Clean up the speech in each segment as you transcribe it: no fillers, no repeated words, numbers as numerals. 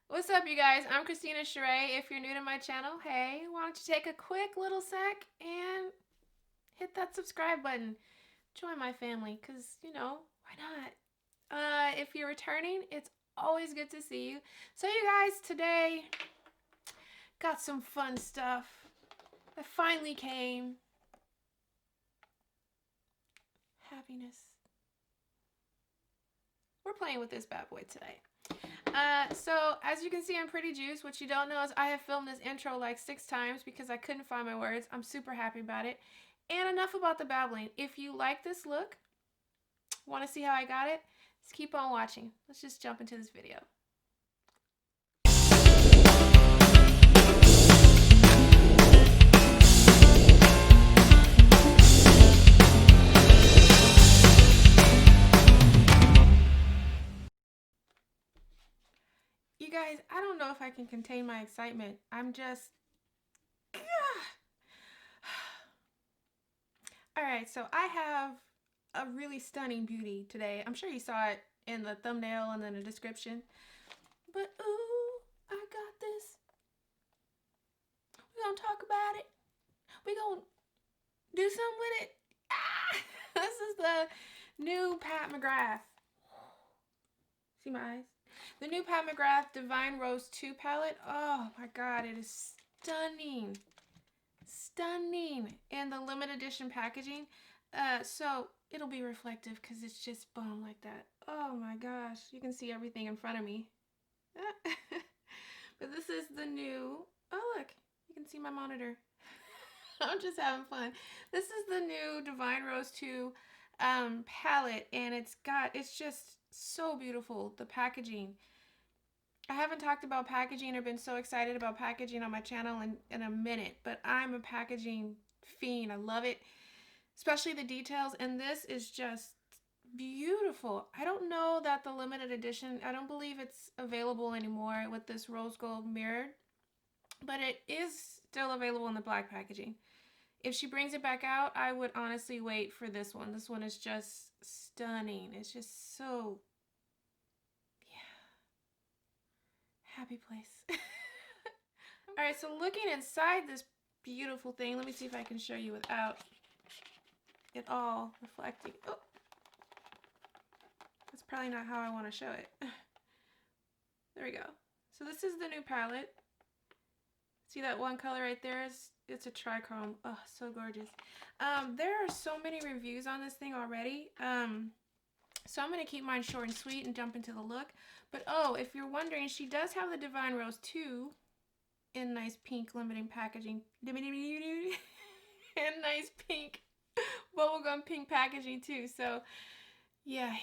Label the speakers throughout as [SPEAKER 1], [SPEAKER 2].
[SPEAKER 1] What's up, you guys? I'm Christina Sheree. If you're new to my channel, hey, why don't you take a quick little sec and hit that subscribe button. Join my family, because, why not? If you're returning, it's always good to see you. So, you guys, today got some fun stuff that finally came. Happiness. We're playing with this bad boy today. So as you can see, I'm pretty juiced. What you don't know is I have filmed this intro like 6 times because I couldn't find my words. I'm super happy about it. And enough about the babbling. If you like this look, want to see how I got it, just keep on watching. Let's just jump into this video. You guys, I don't know if I can contain my excitement. I'm just... Alright, so I have a really stunning beauty today. I'm sure you saw it in the thumbnail and then the description. But ooh, I got this. We're gonna talk about it. We're gonna do something with it. Ah! This is the new Pat McGrath. See my eyes? The new Pat McGrath Divine Rose 2 palette. Oh my god, it is stunning. Stunning. And the limited edition packaging. So it'll be reflective because it's just bomb like that. Oh my gosh. You can see everything in front of me. But this is the new... Oh look, you can see my monitor. I'm just having fun. This is the new Divine Rose 2 palette, and it's just so beautiful. The packaging. I haven't talked about packaging or been so excited about packaging on my channel in a minute, but I'm a packaging fiend. I love it, especially the details, and this is just beautiful. I don't know that the limited edition, I don't believe it's available anymore with this rose gold mirror, but it is still available in the black packaging. If she brings it back out, I would honestly wait for this one. This one is just stunning. It's just so, yeah, happy place. All right, so looking inside this beautiful thing, let me see if I can show you without it all reflecting. Oh, that's probably not how I want to show it. There we go. So this is the new palette. See that one color right there? It's a trichrome. Oh, so gorgeous. There are so many reviews on this thing already. So I'm going to keep mine short and sweet and jump into the look. But oh, if you're wondering, she does have the Divine Rose 2 in nice pink limiting packaging. In nice pink, bubblegum pink packaging too. So yeah,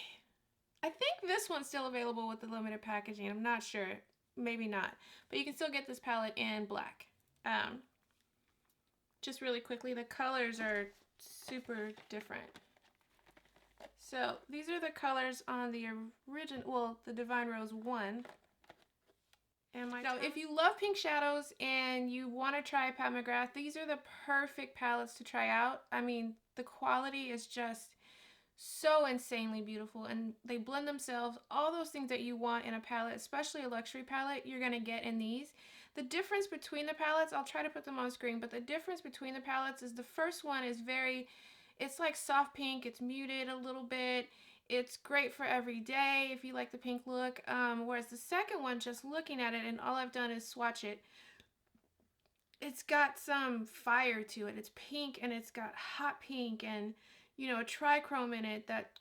[SPEAKER 1] I think this one's still available with the limited packaging. I'm not sure. Maybe not. But you can still get this palette in black. Just really quickly, the colors are super different. So these are the colors on the original, well, the Divine Rose 1. Now, if you love pink shadows and you want to try Pat McGrath, these are the perfect palettes to try out. I mean, the quality is just so insanely beautiful, and they blend themselves. All those things that you want in a palette, especially a luxury palette, you're going to get in these. The difference between the palettes, I'll try to put them on screen, but the difference between the palettes is the first one is it's like soft pink, it's muted a little bit. It's great for every day if you like the pink look. Whereas the second one, just looking at it, and all I've done is swatch it, it's got some fire to it. It's pink, and it's got hot pink and, a trichrome in it that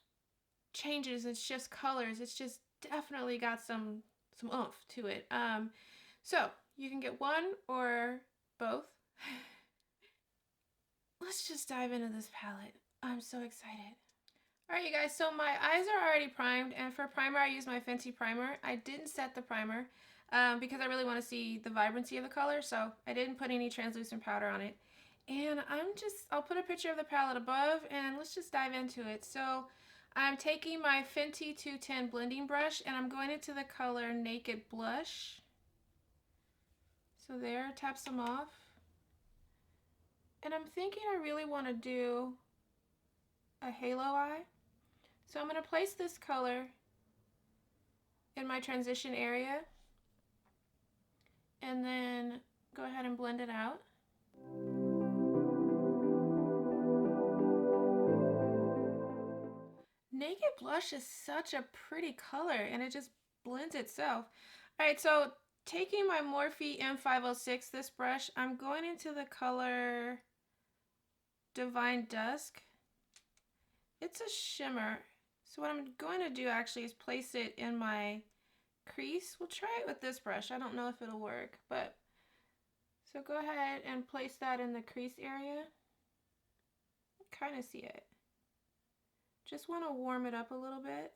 [SPEAKER 1] changes. It's just colors. It's just definitely got some oomph to it. So you can get one or both. Let's just dive into this palette. I'm so excited. Alright, you guys, so my eyes are already primed, and for primer I use my Fenty primer. I didn't set the primer because I really want to see the vibrancy of the color, so I didn't put any translucent powder on it. And I'll put a picture of the palette above, and let's just dive into it. So I'm taking my Fenty 210 blending brush, and I'm going into the color Naked Blush. So there, tap some off. And I'm thinking I really want to do a halo eye. So I'm going to place this color in my transition area. and then go ahead and blend it out. Naked Blush is such a pretty color, and it just blends itself. All right, so taking my Morphe M506, this brush, I'm going into the color Divine Dusk. It's a shimmer. So what I'm going to do actually is place it in my crease. We'll try it with this brush. I don't know if it'll work, but so go ahead and place that in the crease area. Kind of see it. Just want to warm it up a little bit.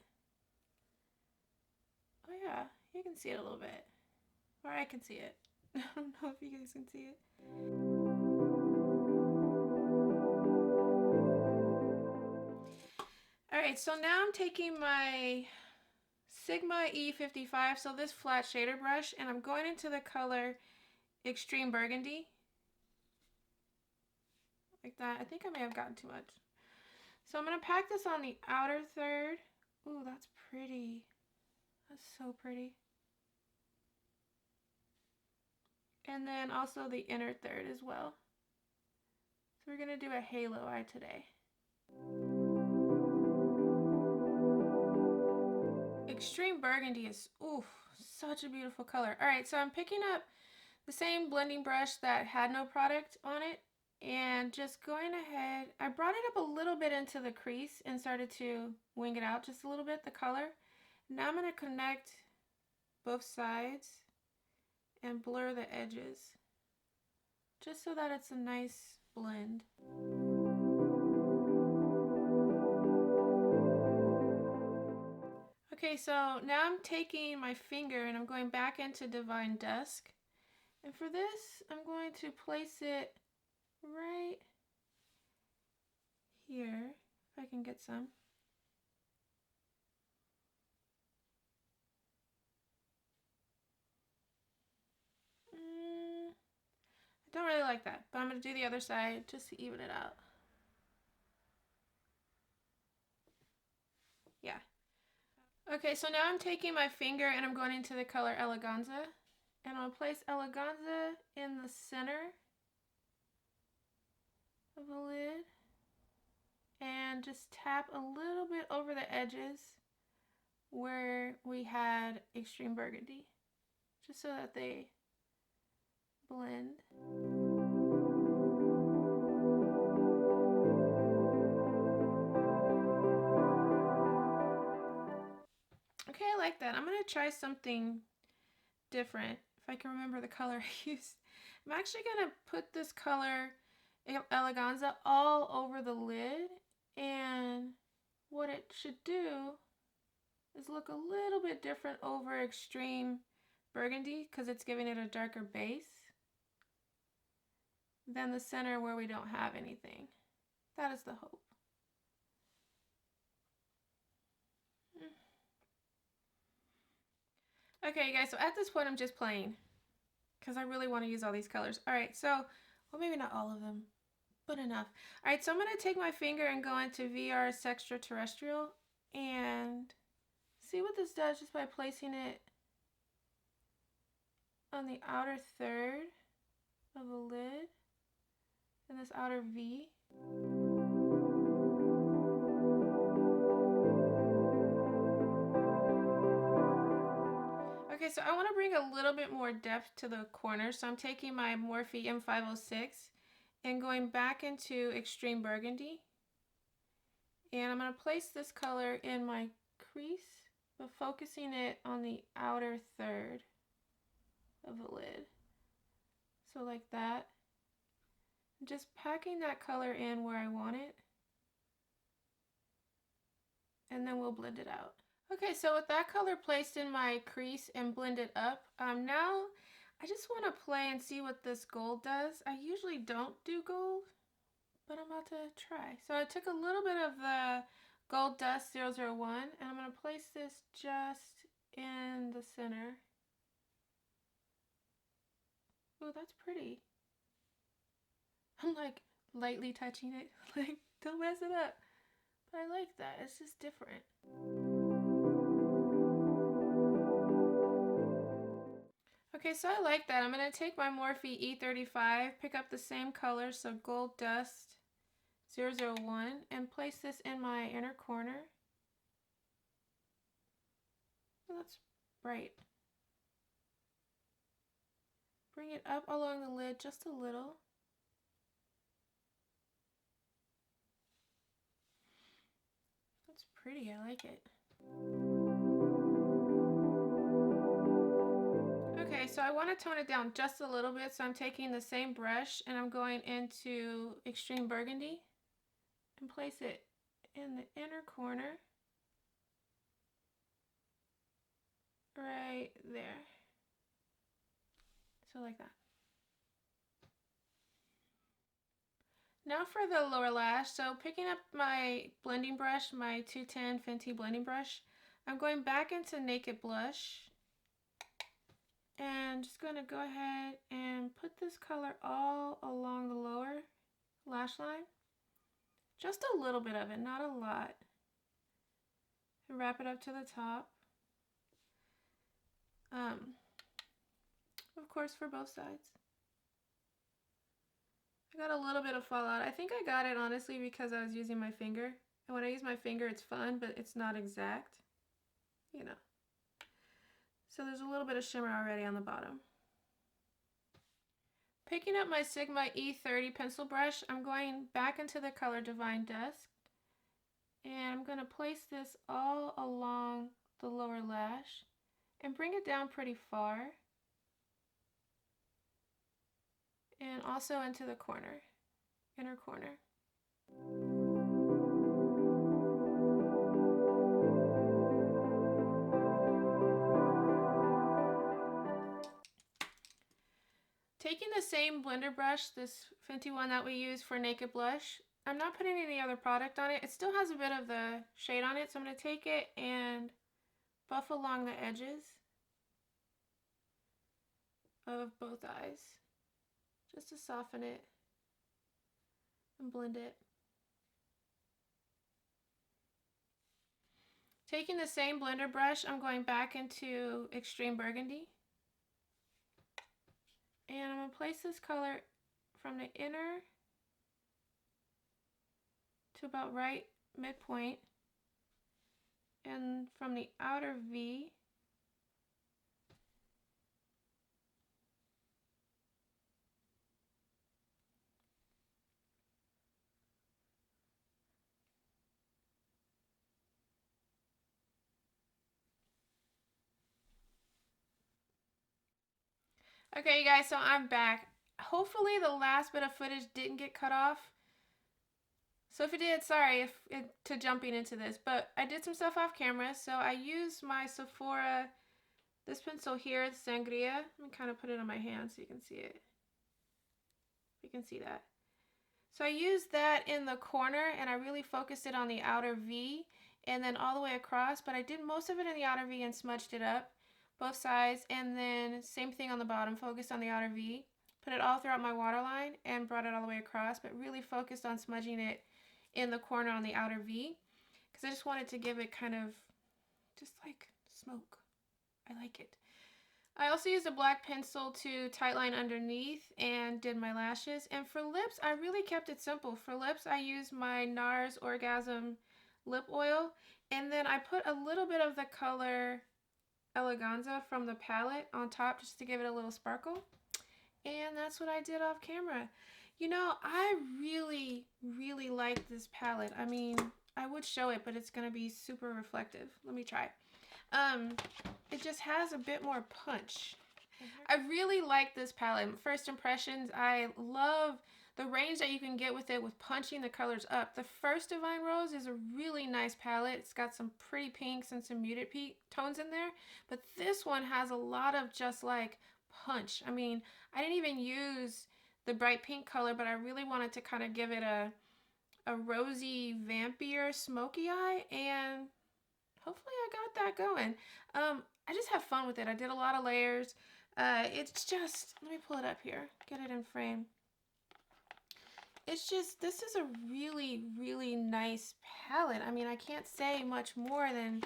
[SPEAKER 1] Oh yeah, you can see it a little bit. Or I can see it. I don't know if you guys can see it. Alright, so now I'm taking my Sigma E55, so this flat shader brush, and I'm going into the color Extreme Burgundy. Like that. I think I may have gotten too much. So I'm going to pack this on the outer third. Ooh, that's pretty. That's so pretty. And then also the inner third as well. So we're going to do a halo eye today. Extreme Burgundy is, ooh, such a beautiful color. Alright, so I'm picking up the same blending brush that had no product on it, and just going ahead, I brought it up a little bit into the crease and started to wing it out just a little bit, the color. Now I'm going to connect both sides and blur the edges, just so that it's a nice blend. Okay, so now I'm taking my finger and I'm going back into Divine Dusk. And for this, I'm going to place it right here, if I can get some. I don't really like that, but I'm going to do the other side just to even it out. Yeah. Okay, so now I'm taking my finger and I'm going into the color Eleganza. And I'll place Eleganza in the center of the lid. And just tap a little bit over the edges where we had Extreme Burgundy, just so that they blend. Okay, I like that. I'm going to try something different, if I can remember the color I used. I'm actually going to put this color Eleganza all over the lid, and what it should do is look a little bit different over Extreme Burgundy because it's giving it a darker base than the center where we don't have anything. That is the hope. Okay, guys, so at this point I'm just playing because I really want to use all these colors. All right, so, well, maybe not all of them, but enough. All right, so I'm going to take my finger and go into VR Sextraterrestrial and see what this does just by placing it on the outer third of the lid in this outer V. Okay, so I want to bring a little bit more depth to the corner, so I'm taking my Morphe M506 and going back into Extreme Burgundy. And I'm going to place this color in my crease, but focusing it on the outer third of the lid. So like that. Just packing that color in where I want it. And then we'll blend it out. Okay, so with that color placed in my crease and blended up, now I just want to play and see what this gold does. I usually don't do gold, but I'm about to try. So I took a little bit of the Gold Dust 001 and I'm going to place this just in the center. Ooh, that's pretty. I'm like lightly touching it, like don't mess it up. But I like that, it's just different. Okay, so I like that. I'm going to take my Morphe E35, pick up the same color, so Gold Dust 001, and place this in my inner corner. Oh, that's bright. Bring it up along the lid just a little. That's pretty, I like it. Okay, so I want to tone it down just a little bit, so I'm taking the same brush and I'm going into Extreme Burgundy and place it in the inner corner, right there. So like that. Now for the lower lash, so picking up my blending brush, my 210 Fenty blending brush, I'm going back into Naked Blush and just going to go ahead and put this color all along the lower lash line. Just a little bit of it, not a lot. And wrap it up to the top. Of course, for both sides. I got a little bit of fallout. I think I got it honestly because I was using my finger. And when I use my finger, it's fun, but it's not exact. You know. So there's a little bit of shimmer already on the bottom. Picking up my Sigma E30 pencil brush, I'm going back into the color Divine Dusk. And I'm going to place this all along the lower lash and bring it down pretty far. And also into the corner, inner corner. Taking the same blender brush, this Fenty one that we use for Naked Blush, I'm not putting any other product on it. It still has a bit of the shade on it, so I'm going to take it and buff along the edges of both eyes, just to soften it and blend it. Taking the same blender brush, I'm going back into Extreme Burgundy. And I'm going to place this color from the inner to about right midpoint, and from the outer V Okay, you guys, so I'm back. Hopefully the last bit of footage didn't get cut off. So if it did, sorry to jumping into this, but I did some stuff off camera. So I used my Sephora, this pencil here, the Sangria. Let me kind of put it on my hand so you can see it. You can see that. So I used that in the corner and I really focused it on the outer V and then all the way across, but I did most of it in the outer V and smudged it up, both sides, and then same thing on the bottom, focused on the outer V, put it all throughout my waterline and brought it all the way across, but really focused on smudging it in the corner on the outer V because I just wanted to give it kind of just like smoke. I like it. I also used a black pencil to tightline underneath and did my lashes. And for lips, I really kept it simple. For lips, I used my NARS Orgasm lip oil. And then I put a little bit of the color Eleganza from the palette on top just to give it a little sparkle. And that's what I did off camera. You know, I really, really like this palette. I mean, I would show it, but it's going to be super reflective. Let me try. It just has a bit more punch. I really like this palette. First impressions, I love the range that you can get with it with punching the colors up. The first Divine Rose is a really nice palette. It's got some pretty pinks and some muted pink tones in there, but this one has a lot of just like punch. I mean, I didn't even use the bright pink color, but I really wanted to kind of give it a rosy, vampier, smoky eye, and hopefully I got that going. I just have fun with it. I did a lot of layers. It's just, let me pull it up here, get it in frame. It's just, this is a really, really nice palette. I mean, I can't say much more than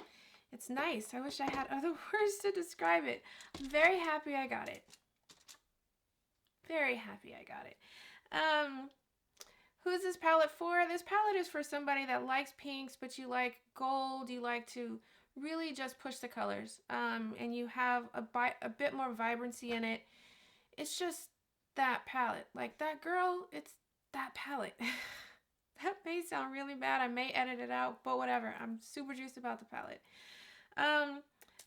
[SPEAKER 1] It's nice. I wish I had other words to describe it. I'm very happy I got it. Very happy I got it. Who's this palette for? This palette is for somebody that likes pinks, but you like gold. You like to really just push the colors, and you have a bit more vibrancy in it. It's just that palette. Like that girl, it's that palette. That may sound really bad. I may edit it out, but whatever. I'm super juiced about the palette.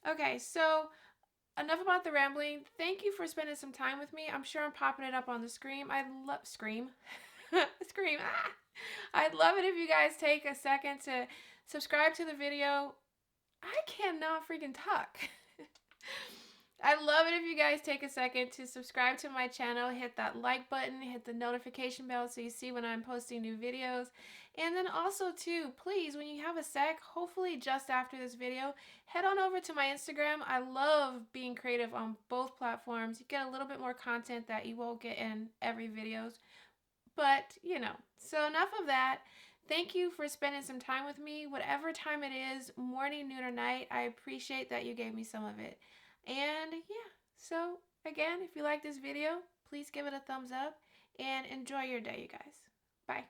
[SPEAKER 1] Okay, so enough about the rambling. Thank you for spending some time with me. I'm sure I'm popping it up on the screen. I love scream. Scream. Ah! I'd love it if you guys take a second to subscribe to the video. I cannot freaking talk. I'd love it if you guys take a second to subscribe to my channel, hit that like button, hit the notification bell so you see when I'm posting new videos. And then also too, please, when you have a sec, hopefully just after this video, head on over to my Instagram. I love being creative on both platforms. You get a little bit more content that you won't get in every videos. But, you know, so enough of that. Thank you for spending some time with me, whatever time it is, morning, noon, or night. I appreciate that you gave me some of it. And yeah, so again, if you like this video, please give it a thumbs up and enjoy your day, you guys. Bye.